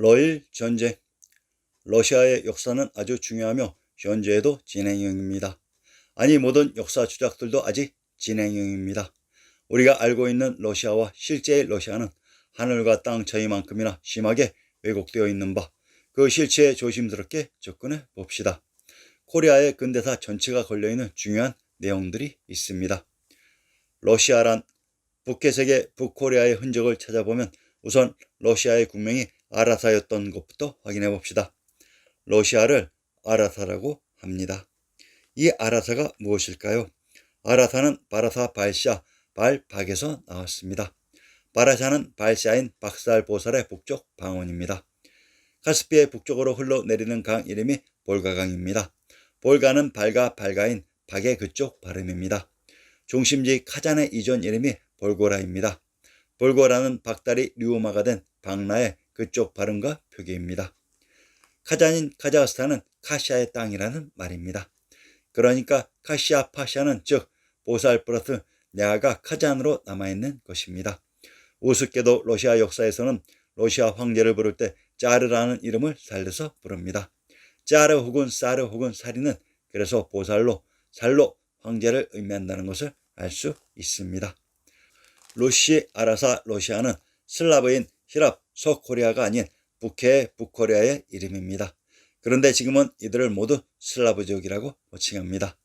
러일 전쟁. 러시아의 역사는 아주 중요하며 현재에도 진행형입니다. 아니 모든 역사 추적들도 아직 진행형입니다. 우리가 알고 있는 러시아와 실제의 러시아는 하늘과 땅 차이만큼이나 심하게 왜곡되어 있는 바, 그 실체에 조심스럽게 접근해 봅시다. 코리아의 근대사 전체가 걸려있는 중요한 내용들이 있습니다. 러시아란 북해색의 북코리아의 흔적을 찾아보면 우선 러시아의 국명이 아라사였던 것부터 확인해 봅시다. 러시아를 아라사라고 합니다. 이 아라사가 무엇일까요? 아라사는 바라사 발샤 발박에서 나왔습니다. 바라샤는 발샤인 박살보살의 북쪽 방언입니다. 카스피의 북쪽으로 흘러내리는 강 이름이 볼가강입니다. 볼가는 발가 발가인 박의 그쪽 발음입니다. 중심지 카잔의 이전 이름이 볼고라입니다. 볼고라는 박달이 류마가 된 박나의 그쪽 발음과 표기입니다. 카잔인 카자흐스탄은 카시아의 땅이라는 말입니다. 그러니까 카시아 파샤는 즉 보살 플러스 야가 카잔으로 남아있는 것입니다. 우습게도 러시아 역사에서는 러시아 황제를 부를 때 짜르라는 이름을 살려서 부릅니다. 짜르 혹은 사르 혹은 사리는 그래서 보살로 살로 황제를 의미한다는 것을 알 수 있습니다. 루시 아라사 러시아는 슬라브인 히랍 서코리아가 아닌 북해의 북코리아의 이름입니다. 그런데 지금은 이들을 모두 슬라브 지역이라고 호칭합니다.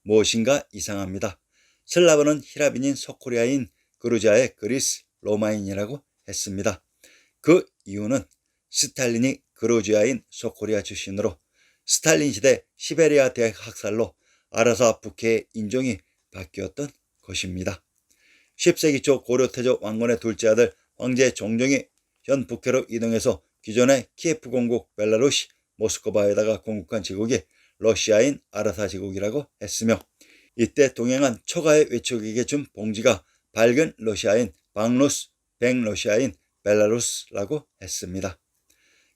무엇인가 이상합니다. 슬라브는 히랍인인 서코리아인 그루지아의 그리스 로마인이라고 했습니다. 그 이유는 스탈린이 그루지아인 서코리아 출신으로 스탈린 시대 시베리아 대학 학살로 아라사 북해의 인종이 바뀌었던 것입니다. 10세기 초 고려 태조 왕건의 둘째 아들 황제 종종이 현 북해로 이동해서 기존의 키예프 공국 벨라루시 모스크바에다가 공국한 제국이 러시아인 아라사 제국이라고 했으며 이때 동행한 초가의 외척에게 준 봉지가 밝은 러시아인 방루스, 백러시아인 벨라루스라고 했습니다.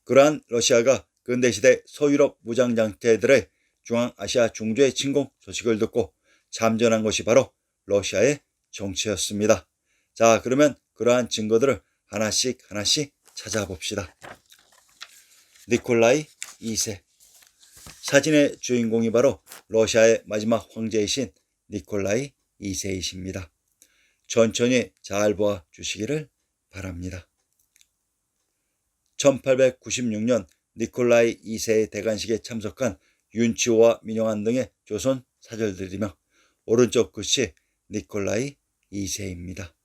그러한 러시아가 근대시대 서유럽 무장장대들의 중앙아시아 중조의 침공 소식을 듣고 참전한 것이 바로 러시아의 정치였습니다. 자, 그러면 그러한 증거들을 하나씩 찾아봅시다. 니콜라이 2세. 사진의 주인공이 바로 러시아의 마지막 황제이신 니콜라이 2세이십니다. 천천히 잘 보아 주시기를 바랍니다. 1896년 니콜라이 2세의 대관식에 참석한 윤치호와 민영환 등의 조선 사절들이며 오른쪽 글씨 니콜라이 2세입니다.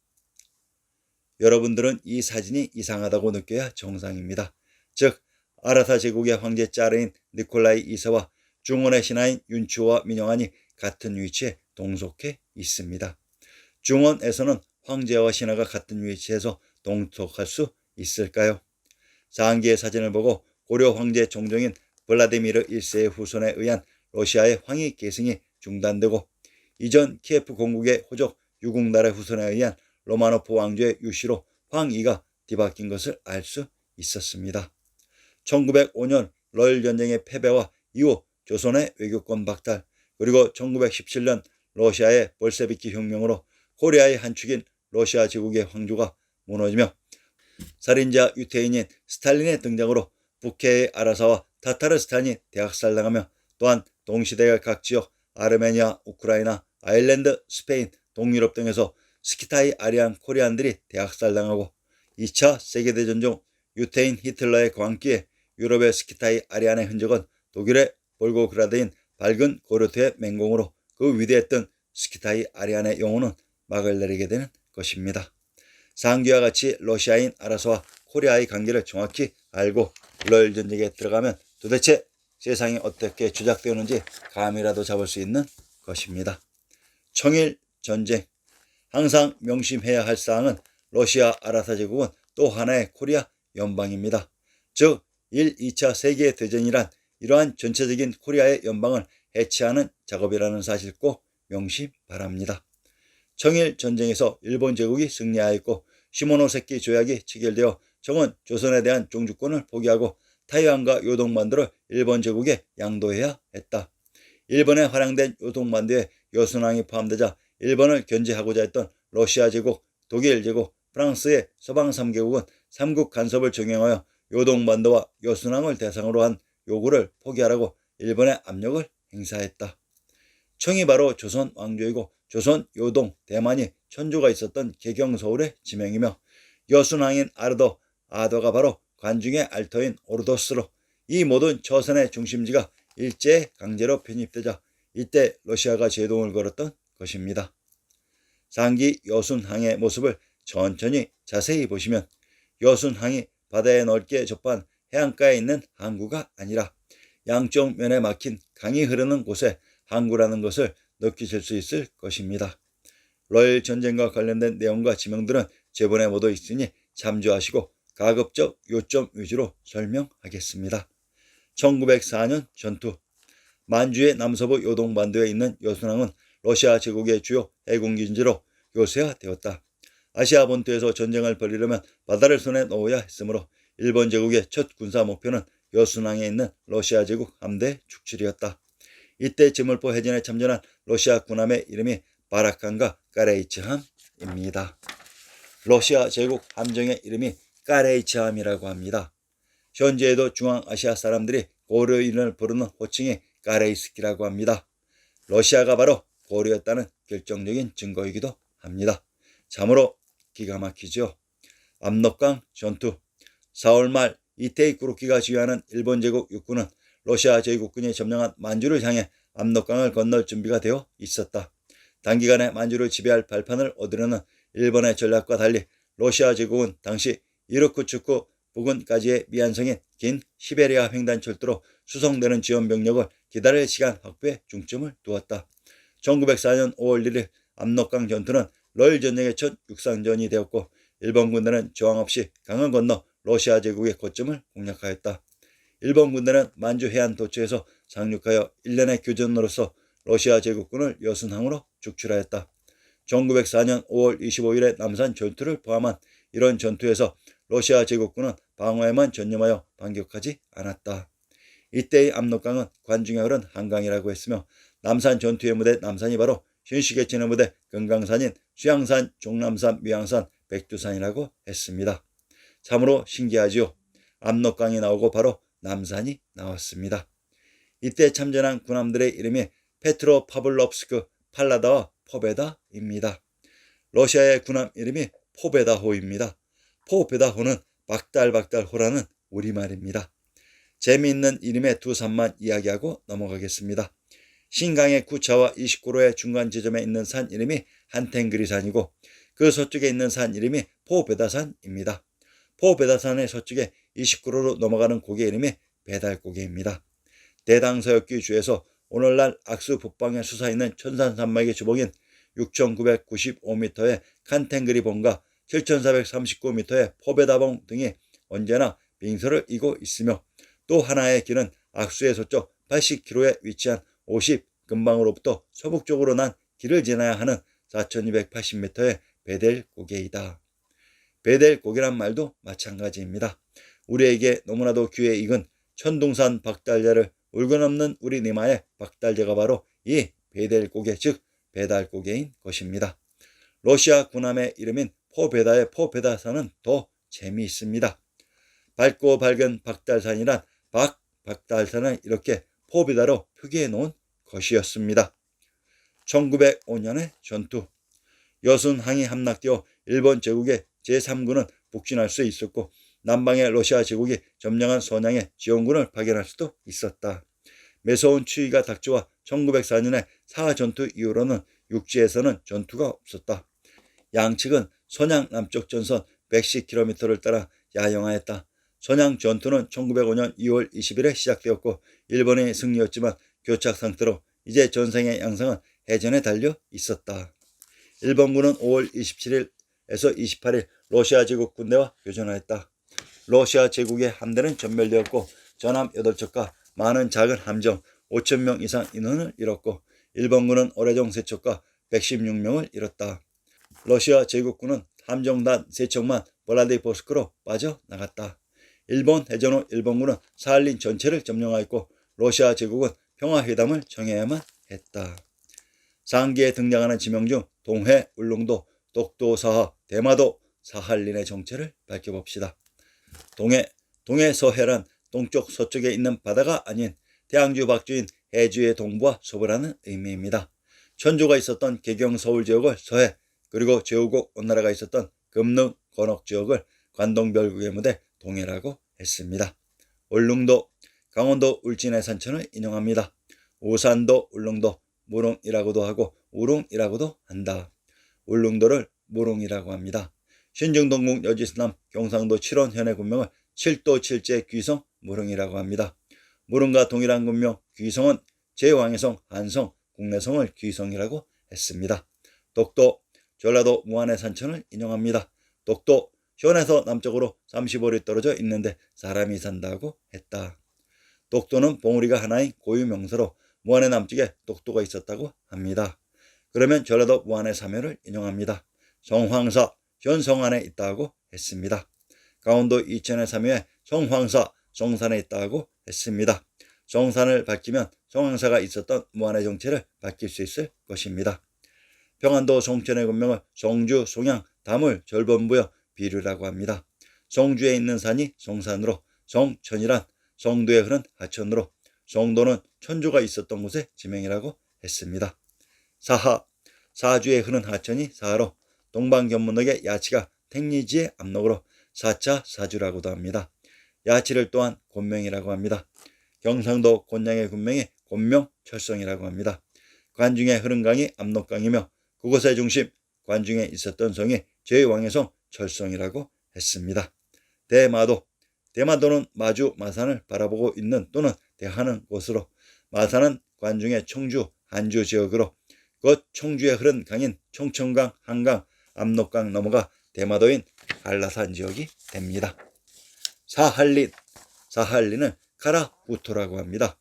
여러분들은 이 사진이 이상하다고 느껴야 정상입니다. 즉 아라사 제국의 황제 짜르인 니콜라이 2세와 중원의 신하인 윤치호와 민영환이 같은 위치에 동속해 있습니다. 중원에서는 황제와 신하가 같은 위치에서 동속할 수 있을까요? 상기의 사진을 보고 고려 황제 종종인 블라디미르 1세의 후손에 의한 러시아의 황위 계승이 중단되고 이전 키예프 공국의 호족 유국날의 후손에 의한 로마노프 왕조의 유시로 황위가 뒤바뀐 것을 알 수 있었습니다. 1905년 러일 전쟁의 패배와 이후 조선의 외교권 박탈, 그리고 1917년 러시아의 볼셰비키 혁명으로 코리아의 한 축인 러시아 제국의 황조가 무너지며 살인자 유태인인 스탈린의 등장으로 북해의 아라사와 타타르스탄이 대학살당하며 또한 동시대의 각 지역 아르메니아, 우크라이나, 아일랜드, 스페인, 동유럽 등에서 스키타이 아리안 코리안들이 대학살당하고 2차 세계대전 중 유태인 히틀러의 광기에 유럽의 스키타이 아리안의 흔적은 독일의 볼고그라드인 밝은 고르트의 맹공으로 그 위대했던 스키타이 아리안의 영혼은 막을 내리게 되는 것입니다. 상기와 같이 러시아인 아라사와 코리아의 관계를 정확히 알고 러일 전쟁에 들어가면 도대체 세상이 어떻게 조작되었는지 감이라도 잡을 수 있는 것입니다. 청일 전쟁. 항상 명심해야 할 사항은 러시아 아라사 제국은 또 하나의 코리아 연방입니다. 즉 1, 2차 세계대전이란 이러한 전체적인 코리아의 연방을 해체하는 작업이라는 사실 꼭 명심 바랍니다. 청일 전쟁에서 일본 제국이 승리하였고 시모노세키 조약이 체결되어 청은 조선에 대한 종주권을 포기하고 타이완과 요동반도를 일본 제국에 양도해야 했다. 일본에 활용된 요동반도에 여순왕이 포함되자 일본을 견제하고자 했던 러시아 제국, 독일 제국, 프랑스의 서방 3개국은 삼국 간섭을 종용하여 요동반도와 요순항을 대상으로 한 요구를 포기하라고 일본에 압력을 행사했다. 청이 바로 조선 왕조이고 조선, 요동, 대만이 천주가 있었던 개경 서울의 지명이며 여순왕인 아도가 바로 관중의 알터인 오르도스로 이 모든 처선의 중심지가 일제에 강제로 편입되자 이때 러시아가 제동을 걸었던 것입니다. 상기 여순항의 모습을 천천히 자세히 보시면 여순항이 바다에 넓게 접한 해안가에 있는 항구가 아니라 양쪽 면에 막힌 강이 흐르는 곳에 항구라는 것을 느끼실 수 있을 것입니다. 러일 전쟁과 관련된 내용과 지명들은 제본에 모두 있으니 참조하시고 가급적 요점 위주로 설명하겠습니다. 1904년 전투. 만주의 남서부 요동반도에 있는 여순항은 러시아 제국의 주요 해군기지로 요새화되었다. 아시아 본토에서 전쟁을 벌이려면 바다를 손에 넣어야 했으므로 일본 제국의 첫 군사 목표는 여순항에 있는 러시아 제국 함대 축출이었다. 이때 지물포 해전에 참전한 러시아 군함의 이름이 바라칸과 까레이츠함입니다. 러시아 제국 함정의 이름이 까레이츠함이라고 합니다. 현재에도 중앙아시아 사람들이 고려인을 부르는 호칭이 까레이스키라고 합니다. 러시아가 바로 고려였다는 결정적인 증거이기도 합니다. 참으로 기가 막히죠. 압록강 전투. 4월 말 이테이 쿠로키가 지휘하는 일본 제국 육군은 러시아 제국군이 점령한 만주를 향해 압록강을 건널 준비가 되어 있었다. 단기간에 만주를 지배할 발판을 얻으려는 일본의 전략과 달리 러시아 제국은 당시 이르쿠츠크 부근까지의 미안성인 긴 시베리아 횡단철도로 수송되는 지원 병력을 기다릴 시간 확보에 중점을 두었다. 1904년 5월 1일 압록강 전투는 러일 전쟁의 첫 육상전이 되었고 일본 군대는 저항 없이 강을 건너 러시아 제국의 거점을 공략하였다. 일본 군대는 만주 해안 도처에서 상륙하여 1년의 교전으로서 러시아 제국군을 여순항으로 축출하였다. 1904년 5월 25일의 남산 전투를 포함한 이런 전투에서 러시아 제국군은 방어에만 전념하여 반격하지 않았다. 이때의 압록강은 관중에 흐른 한강이라고 했으며 남산 전투의 무대 남산이 바로 신식에 치는 무대 금강산인 수양산, 종남산, 미양산, 백두산이라고 했습니다. 참으로 신기하지요. 압록강이 나오고 바로 남산이 나왔습니다. 이때 참전한 군함들의 이름이 페트로파블롭스크, 팔라다와 포베다입니다. 러시아의 군함 이름이 포베다호입니다. 포베다호는 박달박달호라는 우리말입니다. 재미있는 이름의 두 산만 이야기하고 넘어가겠습니다. 신강의 9차와 29로의 중간 지점에 있는 산 이름이 한텐그리산이고 그 서쪽에 있는 산 이름이 포베다산입니다. 포베다산의 서쪽에 29로로 넘어가는 고개 이름이 배달고개입니다. 대당서역기 주에서 오늘날 악수 북방에 솟아있는 천산산맥의 주봉인 6,995m의 칸텐그리봉과 7,439m의 포베다봉 등이 언제나 빙서를 이고 있으며 또 하나의 길은 악수의 서쪽 80km에 위치한 50 근방으로부터 서북쪽으로 난 길을 지나야 하는 4,280m의 베델고개이다. 베델고개란 말도 마찬가지입니다. 우리에게 너무나도 귀에 익은 천둥산 박달재를 울고 넘는 우리 니마의 박달재가 바로 이 베델고개 즉 배달고개인 것입니다. 러시아 군함의 이름인 포베다의 포베다산은 더 재미있습니다. 밝고 밝은 박달산이란 박달산을 이렇게 포베다로 표기해 놓은 것이었습니다. 1905년의 전투. 여순항이 함락되어 일본 제국의 제3군은 북진할 수 있었고 남방의 러시아 제국이 점령한 선양에 지원군을 파견할 수도 있었다. 매서운 추위가 닥쳐와 1904년의 사전투 이후로는 육지에서는 전투가 없었다. 양측은 선양 남쪽 전선 110km를 따라 야영하였다. 선양 전투는 1905년 2월 20일에 시작되었고 일본의 승리였지만 교착 상태로 이제 전쟁의 양상은 해전에 달려 있었다. 일본군은 5월 27일에서 28일 러시아 제국 군대와 교전하였다. 러시아 제국의 함대는 전멸되었고 전함 8척과 많은 작은 함정 5,000명 이상 인원을 잃었고 일본군은 어뢰정 3척과 116명을 잃었다. 러시아 제국군은 함정단 3척만 블라디보스크로 빠져나갔다. 일본 해전 후 일본군은 사할린 전체를 점령하였고 러시아 제국은 평화회담을 정해야만 했다. 상기에 등장하는 지명 중 동해, 울릉도, 독도, 사하, 대마도, 사할린의 정체를 밝혀봅시다. 동해, 동해서해란 동쪽 서쪽에 있는 바다가 아닌 대항주 박주인 해주의 동부와 서부라는 의미입니다. 천조가 있었던 개경 서울 지역을 서해, 그리고 제후국 원나라가 있었던 금능 건옥 지역을 관동별국의 무대 동해라고 했습니다. 울릉도, 강원도 울진의 산천을 인용합니다. 우산도 울릉도 무릉이라고도 하고 우릉이라고도 한다. 울릉도를 무릉이라고 합니다. 신중동국 여지스남 경상도 칠원 현의 군명을 칠도 칠제 귀성 무릉이라고 합니다. 무릉과 동일한 군명 귀성은 제왕의성, 한성, 국내성을 귀성이라고 했습니다. 독도, 전라도 무안의 산천을 인용합니다. 독도, 현에서 남쪽으로 35리 떨어져 있는데 사람이 산다고 했다. 독도는 봉우리가 하나인 고유 명사로 무안의 남쪽에 독도가 있었다고 합니다. 그러면 전라도 무안의 사면을 인용합니다. 성황사, 현성안에 있다고 했습니다. 강원도 이천의 사면에 성황사, 성산에 있다고 했습니다. 성산을 밝히면 성황사가 있었던 무안의 정체를 밝힐 수 있을 것입니다. 평안도 송천의 군명을 송주, 송양, 다물, 절번부여 비류라고 합니다. 송주에 있는 산이 송산으로, 송천이란 송도에 흐른 하천으로, 송도는 천조가 있었던 곳의 지명이라고 했습니다. 사하, 사주에 흐른 하천이 사하로, 동방견문록의 야치가 택리지의 압록으로 사차 사주라고도 합니다. 야치를 또한 곤명이라고 합니다. 경상도 곤양의 군명이 곤명철성이라고 합니다. 관중에 흐른 강이 압록강이며 그곳의 중심 관중에 있었던 성이 제왕의 성 철성이라고 했습니다. 대마도, 대마도는 마주 마산을 바라보고 있는 또는 대하는 곳으로, 마산은 관중의 청주, 한주 지역으로 그 청주에 흐른 강인 청천강, 한강, 압록강 넘어가 대마도인 한라산 지역이 됩니다. 사할린, 사할린은 카라후토라고 합니다.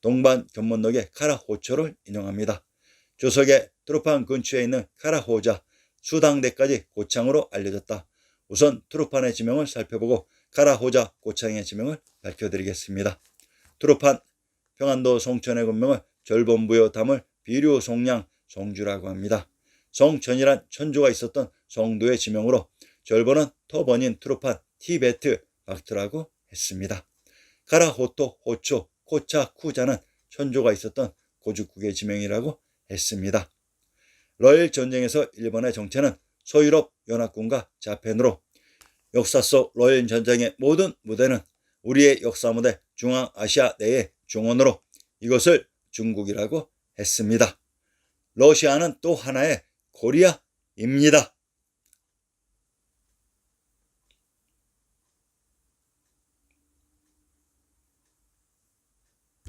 동반견문록의 카라호초를 인용합니다. 조석의 트루판 근처에 있는 카라호자, 수당대까지 고창으로 알려졌다. 우선 트루판의 지명을 살펴보고 카라호자 고창의 지명을 밝혀드리겠습니다. 트루판, 평안도 송천의 군명을 절본부여 담을 비류 송량 송주라고 합니다. 송천이란 천조가 있었던 송도의 지명으로 절본은 터번인 트루판 티베트 박트라고 했습니다. 카라호토, 호초, 코차, 쿠자는 천조가 있었던 고죽국의 지명이라고 했습니다. 러일 전쟁에서 일본의 정체는 소유럽 연합군과 자펜으로, 역사 속 러일 전쟁의 모든 무대는 우리의 역사 무대 중앙아시아 내의 중원으로 이것을 중국이라고 했습니다. 러시아는 또 하나의 코리아입니다.